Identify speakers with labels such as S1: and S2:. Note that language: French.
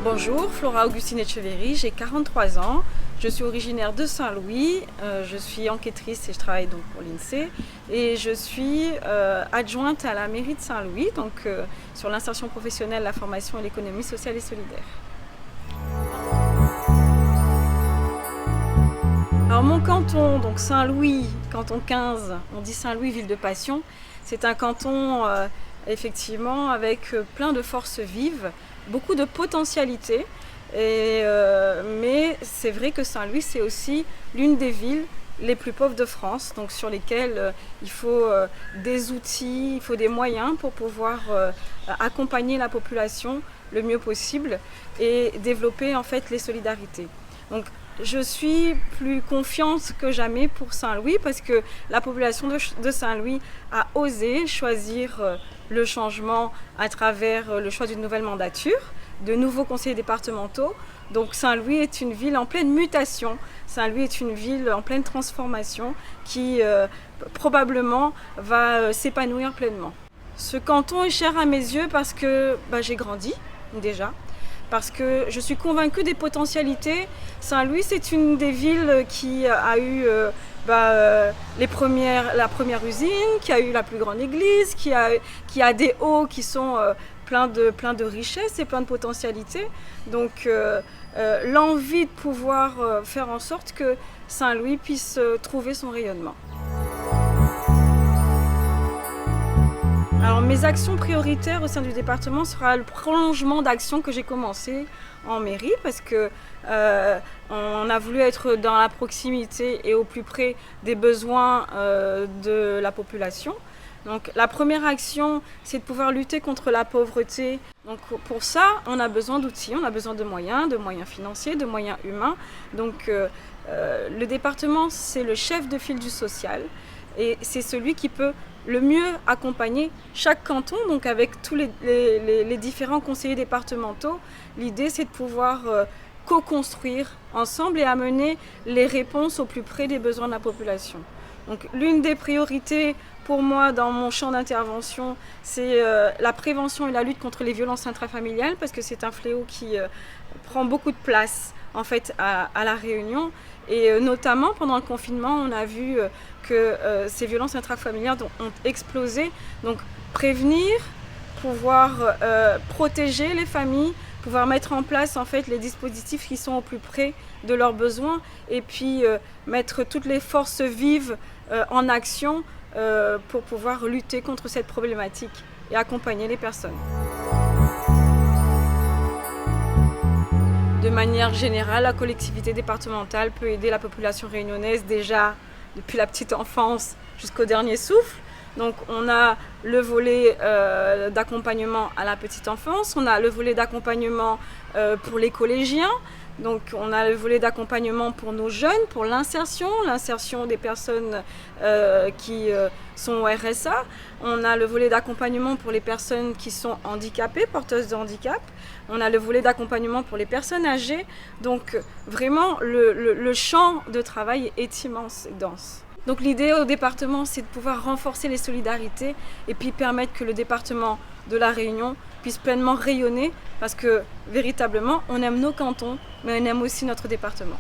S1: Bonjour, Flora Augustine Etcheverry, j'ai 43 ans, je suis originaire de Saint-Louis, je suis enquêtrice et je travaille donc pour l'INSEE et je suis adjointe à la mairie de Saint-Louis, donc sur l'insertion professionnelle, la formation et l'économie sociale et solidaire. Alors mon canton, donc Saint-Louis, canton 15, on dit Saint-Louis, ville de passion, c'est un canton effectivement avec plein de forces vives, beaucoup de potentialités, mais c'est vrai que Saint-Louis c'est aussi l'une des villes les plus pauvres de France, donc sur lesquelles il faut des outils, il faut des moyens pour pouvoir accompagner la population le mieux possible et développer en fait les solidarités. Donc, je suis plus confiante que jamais pour Saint-Louis parce que la population de Saint-Louis a osé choisir le changement à travers le choix d'une nouvelle mandature, de nouveaux conseillers départementaux. Donc Saint-Louis est une ville en pleine mutation, Saint-Louis est une ville en pleine transformation qui probablement va s'épanouir pleinement. Ce canton est cher à mes yeux parce que j'ai grandi déjà. Parce que je suis convaincue des potentialités. Saint-Louis, c'est une des villes qui a eu la première usine, qui a eu la plus grande église, qui a des hauts qui sont plein de richesses et plein de potentialités. Donc l'envie de pouvoir faire en sorte que Saint-Louis puisse trouver son rayonnement. Alors mes actions prioritaires au sein du département sera le prolongement d'actions que j'ai commencé en mairie parce que on a voulu être dans la proximité et au plus près des besoins de la population. Donc la première action, c'est de pouvoir lutter contre la pauvreté. Donc pour ça, on a besoin d'outils, on a besoin de moyens financiers, de moyens humains. Donc le département, c'est le chef de file du social et c'est celui qui peut le mieux accompagner chaque canton, donc avec tous les différents conseillers départementaux. L'idée, c'est de pouvoir co-construire ensemble et amener les réponses au plus près des besoins de la population. Donc l'une des priorités pour moi dans mon champ d'intervention, c'est la prévention et la lutte contre les violences intrafamiliales parce que c'est un fléau qui prend beaucoup de place en fait à La Réunion et notamment pendant le confinement on a vu que ces violences intrafamiliales ont explosé. Donc prévenir, pouvoir protéger les familles, pouvoir mettre en place en fait les dispositifs qui sont au plus près de leurs besoins et puis mettre toutes les forces vives en action pour pouvoir lutter contre cette problématique et accompagner les personnes. De manière générale, la collectivité départementale peut aider la population réunionnaise déjà depuis la petite enfance jusqu'au dernier souffle. Donc on a le volet d'accompagnement à la petite enfance, on a le volet d'accompagnement pour les collégiens, donc on a le volet d'accompagnement pour nos jeunes, pour l'insertion des personnes qui sont au RSA, on a le volet d'accompagnement pour les personnes qui sont handicapées, porteuses de handicap, on a le volet d'accompagnement pour les personnes âgées, donc vraiment le champ de travail est immense et dense. Donc l'idée au département, c'est de pouvoir renforcer les solidarités et puis permettre que le département de La Réunion puisse pleinement rayonner parce que véritablement, on aime nos cantons, mais on aime aussi notre département.